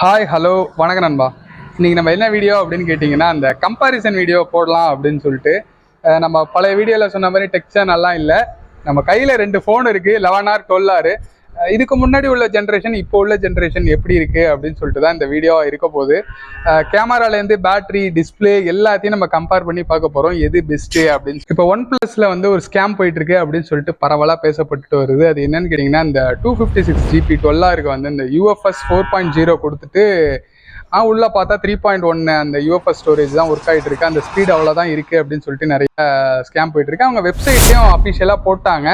Hi hello வணக்கம் நண்பா. இன்றைக்கி நம்ம என்ன வீடியோ அப்படின்னு கேட்டிங்கன்னா, அந்த கம்பாரிசன் வீடியோ போடலாம் அப்படின்னு சொல்லிட்டு நம்ம பழைய வீடியோவில் சொன்ன மாதிரி டெக்ஸ்டர் நல்லா இல்லை. நம்ம கையில் 2 ஃபோன் இருக்குது, 11R 12R. இதுக்கு முன்னாடி உள்ள ஜென்ரேஷன் இப்போ உள்ள ஜென்ரேஷன் எப்படி இருக்குது அப்படின்னு சொல்லிட்டு தான் இந்த வீடியோ இருக்க போகுது. கேமராலேருந்து பேட்ரி, டிஸ்பிளே எல்லாத்தையும் நம்ம கம்பேர் பண்ணி பார்க்க போகிறோம், எது பெஸ்ட்டு அப்படின்னு. இப்போ OnePlusல வந்து ஒரு ஸ்கேம் போயிட்டுருக்கு அப்படின்னு சொல்லிட்டு பரவலாக பேசப்பட்டு வருது. அது என்னன்னு கேட்டிங்கன்னா, இந்த 256GB 12Rக்கு வந்து இந்த UFS 4.0 கொடுத்துட்டு உள்ளே பார்த்தா 3.1 அந்த UFS ஸ்டோரேஜ் தான் ஒர்க் ஆகிட்டு இருக்கு. அந்த ஸ்பீட் அவ்வளோதான் இருக்குது அப்படின்னு சொல்லிட்டு நிறைய ஸ்கேம் போயிட்டுருக்கு. அவங்க வெப்சைட்லேயும் அஃபிஷியலாக போட்டாங்க.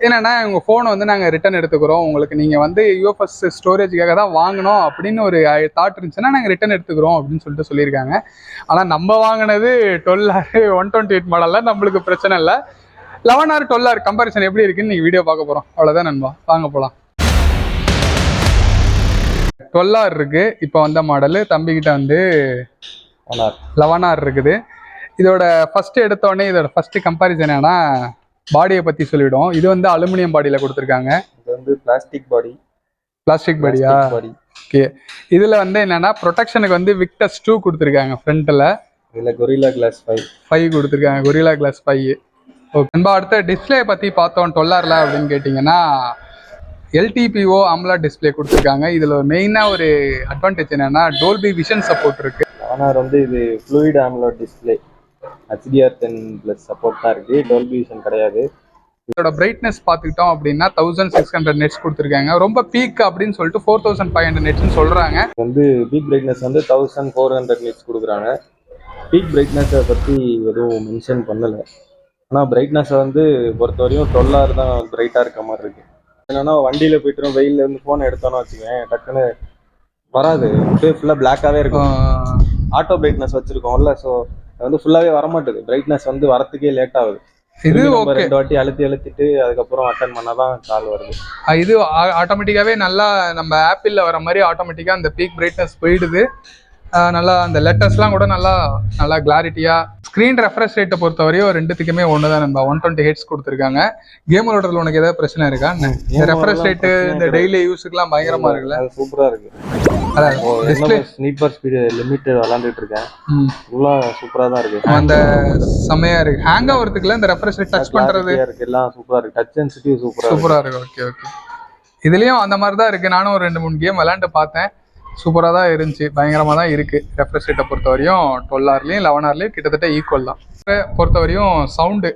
என்னென்னா, உங்கள் ஃபோனை வந்து நாங்கள் ரிட்டன் எடுத்துக்கிறோம், உங்களுக்கு நீங்கள் வந்து UFS ஸ்டோரேஜுக்காக தான் வாங்கினோம் அப்படின்னு ஒரு தாட் இருந்துச்சுன்னா நாங்கள் ரிட்டன் எடுத்துக்கிறோம் அப்படின்னு சொல்லிட்டு சொல்லியிருக்காங்க. ஆனால் நம்ம வாங்கினது 12R 128 மாடலில், நம்மளுக்கு பிரச்சனை இல்லை. 11R 12R கம்பேரிசன் எப்படி இருக்குன்னு நீங்கள் வீடியோ பார்க்க போகிறோம். அவ்வளோதான் நண்பா, வாங்க போகலாம். 12R இருக்குது இப்போ வந்த மாடலு. தம்பிக்கிட்ட வந்து 11R இருக்குது. இதோட ஃபஸ்ட்டு எடுத்தோடனே இதோட ஃபஸ்ட்டு கம்பேரிசன் என்னன்னா, பாடியை பற்றி சொல்லிவிடும். இது வந்து அலுமினியம் பாடியில் கொடுத்துருக்காங்க. இது வந்து பிளாஸ்டிக் பாடியா? ஓகே. இதில் வந்து என்னென்னா, ப்ரொடெக்ஷனுக்கு வந்து விக்டஸ் 2 கொடுத்துருக்காங்க ஃப்ரண்ட்டில். இதில் கொரில்லா கிளாஸ் 5 கொடுத்துருக்காங்க, கொரில்லா கிளாஸ் 5. ஓகே நண்பா, அடுத்த டிஸ்பிளே பற்றி பார்த்தோம் 12Rல அப்படின்னு கேட்டிங்கன்னா, LTPO AMOLED டிஸ்பிளே கொடுத்துருக்காங்க. இதில் மெயினாக ஒரு அட்வான்டேஜ் என்னென்னா, டோல்பி விஷன் சப்போர்ட் இருக்குது. ஆனால் வந்து இது fluid AMOLED display, HDR10+ support தான் இருக்குது, டோல்பி விஷன் கிடையாது. இதோட பிரைட்னஸ் பார்த்துக்கிட்டோம் அப்படின்னா 1600 நெட்ஸ் கொடுத்துருக்காங்க. ரொம்ப பீக் அப்படின்னு சொல்லிட்டு 4500 நெட்ஸ்ன்னு சொல்கிறாங்க. வந்து பீக் பிரைட்னஸ் வந்து 1400 நெட்ஸ் கொடுக்குறாங்க. பீக் பிரைட்னஸை பற்றி எதுவும் மென்ஷன் பண்ணலை. ஆனால் பிரைட்னஸை வந்து பொறுத்தவரையும் 12R தான் பிரைட்டாக இருக்க மாதிரி இருக்குது. என்னன்னா, வண்டியில் போய்ட்டு வெயிலேருந்து ஃபோனை எடுத்தோன்னு வச்சுக்கேன், டக்குன்னு வராது, ஃபுல்லாக பிளாக்காகவே இருக்கும். ஆட்டோ பிரைட்னஸ் வச்சுருக்கோம்ல, ஸோ வந்து ஃபுல்லாகவே வரமாட்டுது. பிரைட்னஸ் வந்து வரத்துக்கே லேட் ஆகுது. இது 2 வாட்டி அழுத்திட்டு அதுக்கப்புறம் அட்டன் பண்ணாதான் கால் வருது. இது ஆட்டோமேட்டிக்காவே நல்லா நம்ம ஆப்பிள்ல வர மாதிரி ஆட்டோமேட்டிக்கா அந்த பீக் பிரைட்னஸ் போயிடுது. நல்லா அந்த லெட்டர்ஸ்லாம் கூட நல்லா கிளாரிட்டியா. ஸ்க்ரீன் ரெஃப்ரெஷ் ரேட்டை பொறுத்தவரையும் ரெண்டுத்துக்குமே ஒன்று தான் நண்பா. 120 ஹெர்ட்ஸ் கொடுத்துருக்காங்க. கேம் விளையாடுறதுல உனக்கு ஏதாவது பிரச்சனை இருக்கா? இந்த ரெஃப்ரெஷ் ரேட்டு இந்த டெய்லி யூஸுக்குலாம் பயங்கரமா இருக்குல்ல? சூப்பரா இருக்கு. ஸ்பீடு லிமிட்டட் விளையாண்டுட்டு இருக்கேன், சூப்பரா தான் இருக்கு. அந்த செமையா இருக்கு. ஹேங் ஆகிறதுக்குல இந்த ரெஃப்ரெஷ் ரேட் டச் பண்றது எல்லாம் சூப்பரா இருக்கு. டச் சென்சிட்டிவ் சூப்பரா இருக்கு. Okay okay. இதுலயும் அந்த மாதிரி தான் இருக்கு. நானும் ஒரு 2-3 கேம் விளையாண்டு பார்த்தேன், சூப்பராக தான் இருந்துச்சு, பயங்கரமாக தான் இருக்குது. ரெஃப்ரெஷ் ரேட்டை பொறுத்தவரையும் 12Rலையும் 11Rலையும் கிட்டத்தட்ட ஈக்குவல் தான். பொறுத்தவரையும் சவுண்டு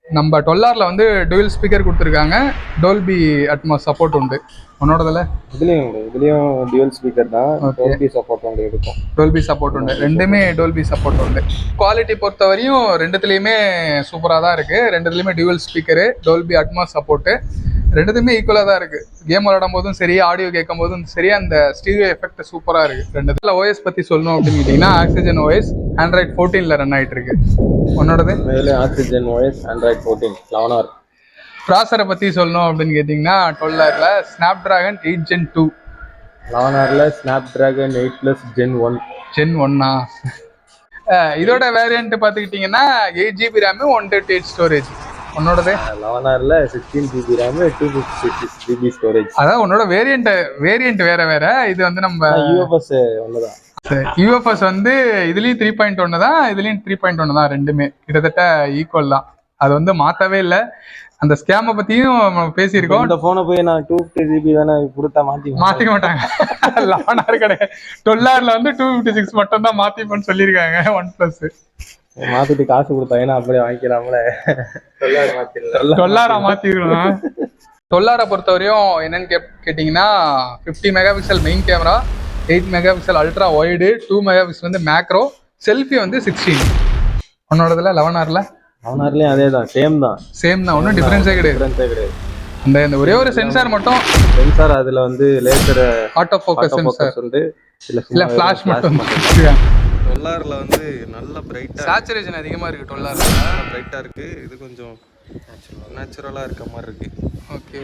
நம்ம 12Rல வந்து டுவல் ஸ்பீக்கர் கொடுத்துருக்காங்க, டோல்பி அட்மாஸ் சப்போர்ட் உண்டு. உன்னோடதுல இதுலேயும் டுவல் ஸ்பீக்கர் தான், டோல்பி சப்போர்ட் உண்டு. இருக்கும் டோல்பி சப்போர்ட் உண்டு, ரெண்டுமே டோல்பி சப்போர்ட் உண்டு. குவாலிட்டி பொறுத்தவரையும் ரெண்டுத்துலேயுமே சூப்பராக தான் இருக்குது. ரெண்டுத்துலேயுமே dual speaker, Dolby Atmos support, ரெண்டுத்துமே ஈக்குவலாக தான் இருக்குது. கேம் விளையாடும் போதும் சரி, ஆடியோ கேட்கும் போதும் சரி, அந்த ஸ்டீரியோ எஃபெக்ட் சூப்பராக இருக்குது. ரெண்டுத்துல ஓஎஸ் பற்றி சொல்லணும் அப்படின்னு கேட்டிங்கன்னா, ஆக்சிஜன் ஓஎஸ் Android 14ல் ரன் ஆகிட்டு இருக்கு. உன்னோடது? Oxygen OS Android 14 11R. ப்ராசரை பற்றி சொல்லணும் அப்படின்னு கேட்டிங்கன்னா, 12Rல Snapdragon 8 Gen 2, 11Rல Snapdragon 8+ Gen 1. Gen 1 இதோட வேரியன்ட் பார்த்துக்கிட்டிங்கன்னா 8GB RAM 128 ஸ்டோரேஜ். உன்னோடது? 11Rல 16GB RAM 256GB ஸ்டோரேஜ். அதான் உன்னோட வேரியன்ட் வேற. இது வந்து நம்ம UFS ஒண்ணுதான். UFS வந்து இதுலயும் 3.1 தான், இதுலயும் 3.1 தான். ரெண்டுமே கிட்டத்தட்ட ஈக்குவல் தான். அது வந்து மாத்தவே இல்லை. அந்த ஸ்கேமை பத்தியும் பேசியிருக்கோம். இந்த போனை போய் நான் 250GB தானே கொடுத்தா மாத்திக்க மாட்டாங்க. 11R கிடையாது, 12Rல வந்து 256 மட்டும் தான் மாத்திப்போன்னு சொல்லியிருக்காங்க OnePlus. மாத்திட்டு காசு கொடுத்தாங்கன்னா அப்படியே வாங்கிக்கலாம்ல. 12R மாத்திருக்கணும். 12R பொறுத்தவரையும் என்னன்னு கேட்டிங்கன்னா, 50 megapixel main camera, 8 megapixel ultra wide, 2 megapixel வந்து மேக்ரோ, செல்ஃபி வந்து 16. உன்னோடதுல 11Rல? 11Rலயும் அதே தான், சேம் தான், ஒன்றும் டிஃபரன்ஸே கிடையாது. அந்த ஒரே ஒரு சென்சார் மட்டும். சென்சார் அதுல வந்து லேசர் ஆட்டோ ஃபோக்கஸ் சென்சார் வந்து இல்ல ஃபிளாஷ் மட்டும். 12Rல வந்து நல்ல பிரைட்டா, சேச்சுரேஷன் அதிகமா இருக்கு. 12Rல பிரைட்டா இருக்கு. இது கொஞ்சம் நேச்சுரலா இருக்க மாதிரி இருக்கு. ஓகே.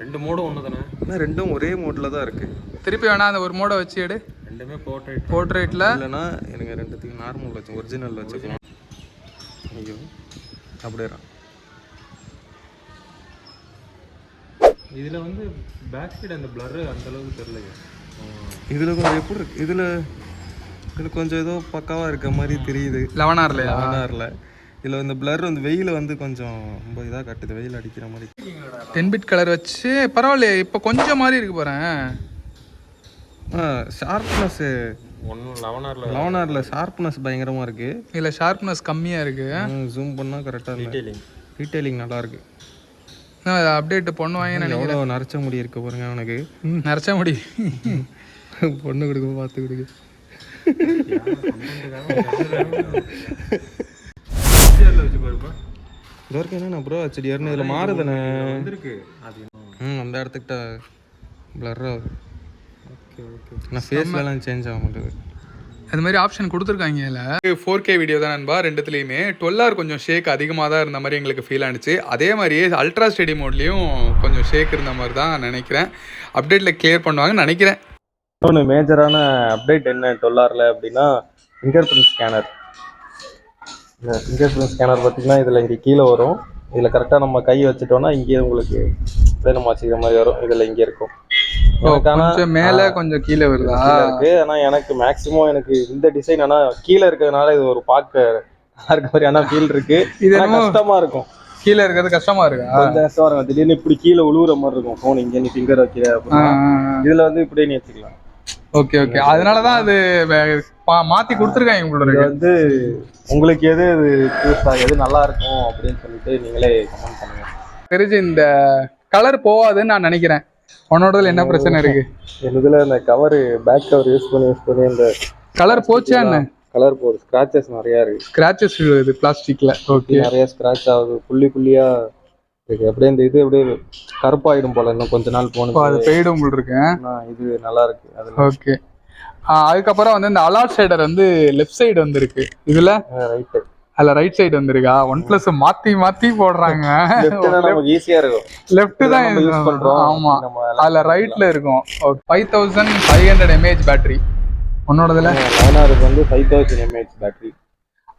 ரெண்டு மோடும் ஒன்று தானே? ஆனால் ரெண்டும் ஒரே மோடில் தான் இருக்கு. திருப்பி வேணா அந்த ஒரு மோடை வச்சு எடு. ரெண்டுமே போர்ட்ரேட்ல இல்லைன்னா எனக்கு ரெண்டுத்துக்கும் நார்மல் வச்சு ஒரிஜினல் வச்சுக்கலாம். ஐயோ அப்படியே இதில் வந்து பேக் சைடு அந்த பிளர் அந்த அளவுக்கு தெரியலையே. இதில் கொஞ்சம் எப்படி இருக்கு, இதில் கொஞ்சம் ஏதோ பக்காவாக இருக்க மாதிரி தெரியுது 11Rலையா? 11Rல. இதில் இந்த பிளர் வந்து வெயில் வந்து கொஞ்சம் ரொம்ப இதாக கட்டுது, வெயில் அடிக்கிற மாதிரி. 10 பிட் கலர் வச்சு பரவாயில்லையே, இப்போ கொஞ்சம் மாதிரி இருக்கு பாறேன். ஷார்ப்னஸ் 11Rல ஷார்ப்னஸ் பயங்கரமாக இருக்குது. இதில் ஷார்ப்னஸ் கம்மியாக இருக்குது. ஜூம் பண்ணால் கரெக்டாக இல்லை. டீட்டெயிலிங் நல்லாயிருக்கு. அப்டேட் பண்ணுவாங்க. எவ்வளோ நரைச்ச முடி இருக்க பாருங்க அவனுக்கு. நரைச்ச முடி பொண்ணு கொடுக்க பார்த்து கொடுக்க. இதற்கு என்ன ப்ரோ ஹெச்டிஆர்னு இதில் மாறுதுண்ணே. அந்த இடத்துக்கிட்ட பிளர் ஆகுது. நான் ஃபேஸ்லலாம் சேஞ்ச் ஆக மாட்டேது. அது மாதிரி ஆப்ஷன் கொடுத்துருக்காங்க. இதில் 4K வீடியோ தான் நண்பா, ரெண்டுத்துலேயுமே 12R கொஞ்சம் ஷேக் அதிகமாக தான் இருந்த மாதிரி எங்களுக்கு ஃபீல் ஆனிச்சு. அதே மாதிரியே அல்ட்ரா ஸ்டெடி மோட்லேயும் கொஞ்சம் ஷேக் இருந்த மாதிரி தான் நினைக்கிறேன். அப்டேட்டில் கிளியர் பண்ணுவாங்கன்னு நினைக்கிறேன். இன்னொன்று மேஜரான அப்டேட் என்ன 12Rல அப்படின்னா ஃபிங்கர் பிரிண்ட் ஸ்கேனர். இந்த ஃபிங்கர் பிரிண்ட் ஸ்கேனர் பார்த்திங்கன்னா இதில் இங்கே கீழே வரும். இதில் கரெக்டாக நம்ம கை வச்சுட்டோம்னா இங்கேயே உங்களுக்கு அப்படியே நம்ம வச்சுக்கிற மாதிரி வரும். இதில் இங்கே இருக்கும். கொஞ்சம் மேலே கொஞ்சம் கீழே வருதா இருக்கு. ஆனால் எனக்கு மேக்ஸிமம் எனக்கு இந்த டிசைன் ஆனால் கீழே இருக்கிறதுனால இது ஒரு பார்க்க நல்லா இருக்க மாதிரி ஆனால் ஃபீல் இருக்கு. இது கஷ்டமா இருக்கும். கீழே இருக்கிறது கஷ்டமா இருக்கா? கொஞ்சம் கஷ்டமா இருக்கும். திடீர்னு இப்படி கீழே உழுவுற மாதிரி இருக்கும். ஃபோன் இங்கே நீ ஃபிங்கர் வைக்கிற அப்படின்னா இதில் வந்து இப்படியே நீ வச்சுக்கலாம். ஓகே ஓகே, அதனாலதான் அது மாத்தி கொடுத்துருக்காங்க. உங்களுக்கு வந்து உங்களுக்கு எது எது நல்லா இருக்கும் அப்படின்னு சொல்லிட்டு நீங்களே கமெண்ட் பண்ணுங்க. தெரிஞ்சு இந்த கலர் போகாதுன்னு நான் நினைக்கிறேன். உன்னோடதுல என்ன பிரச்சனை இருக்கு? இதுல இந்த கவர் பேக் கவர் யூஸ் பண்ணி இந்த கலர் போச்சா என்ன? கலர் போகுது. ஸ்கிராச்சஸ் நிறைய இருக்கு. ஸ்கிராச்சஸ் விழுது பிளாஸ்டிக்ல. ஓகே, நிறைய ஸ்கிராச் ஆகுது. புள்ளியா இருக்கு. அப்படியே இந்த இது அப்படியே கருப்பாயிடும் போல. இன்னும் கொஞ்ச நாள் போகணும். அது போயிடும் போல் இருக்கேன். இது நல்லா இருக்கு. ஓகே, அதுக்கப்புறம் வந்து இந்த அலாட் ஷேடர் வந்து லெஃப்ட் சைடு வந்துருக்கு. இதுல ரைட், அதுல ரைட் சைடு வந்திருக்கா? OnePlus மாத்தி போடுறாங்க. ஈஸியா இருக்கும். லெஃப்ட் தான் யூஸ் பண்றோம். ஆமா, அதுல ரைட்ல இருக்கும். 5500 mAh பேட்டரி. உன்னோடதுல 11R வந்து 5000 mAh பேட்டரி.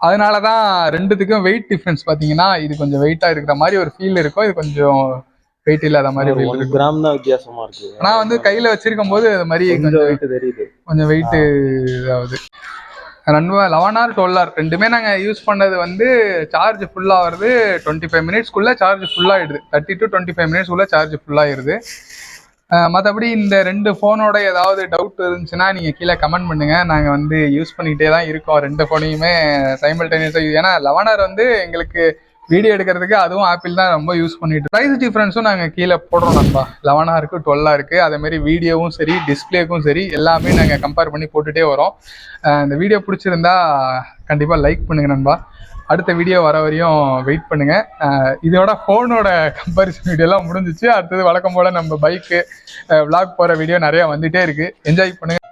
அதனாலதான் ரெண்டுத்துக்கும் வெயிட் டிஃபரன்ஸ் பாத்தீங்கன்னா இது கொஞ்சம் வெயிட்டா இருக்கிற மாதிரி ஒரு ஃபீல் இருக்கும். இது கொஞ்சம் வெயிட் இல்லாத மாதிரி 1 கிராம் தான் வித்தியாசமா இருக்கு. ஆனா வந்து கையில வச்சிருக்கும் போது அது மாதிரி கொஞ்சம் வெயிட் தெரியுது. கொஞ்சம் வெயிட் இதாகுது. 11R 12R ரெண்டுமே நாங்கள் யூஸ் பண்ணது வந்து சார்ஜ் ஃபுல்லாக வருது. 25 மினிட்ஸ்க்குள்ளே சார்ஜ் ஃபுல்லாகிடுது. 30 to 25 மினிட்ஸ்க்குள்ளே சார்ஜ் ஃபுல்லாகிடுது. மற்றபடி இந்த ரெண்டு ஃபோனோட ஏதாவது டவுட் இருந்துச்சுன்னா நீங்கள் கீழே கமெண்ட் பண்ணுங்கள். நாங்கள் வந்து யூஸ் பண்ணிக்கிட்டே தான் இருக்கோம் ரெண்டு ஃபோனையுமே சைமல்டேனியஸாக. ஏன்னா 11R வந்து எங்களுக்கு வீடியோ எடுக்கிறதுக்கு அதுவும் ஆப்பிள் தான் ரொம்ப யூஸ் பண்ணிட்டு. ப்ரைஸ் டிஃப்ரென்ஸும் நாங்கள் கீழே போடுறோம் நண்பா. 11Rக்கு 12Rக்கு அதேமாரி வீடியோவும் சரி டிஸ்பிளேக்கும் சரி எல்லாமே நாங்கள் கம்பேர் பண்ணி போட்டுகிட்டே வரோம். இந்த வீடியோ பிடிச்சிருந்தா கண்டிப்பாக லைக் பண்ணுங்க நண்பா. அடுத்த வீடியோ வர வரையும் வெயிட் பண்ணுங்க. இதோட ஃபோனோட கம்பேரிசன் வீடியோலாம் முடிஞ்சிச்சு. அடுத்தது வழக்கம் போல் நம்ம பைக்கு விளாக் போகிற வீடியோ நிறையா வந்துகிட்டே இருக்குது. என்ஜாய் பண்ணுங்க.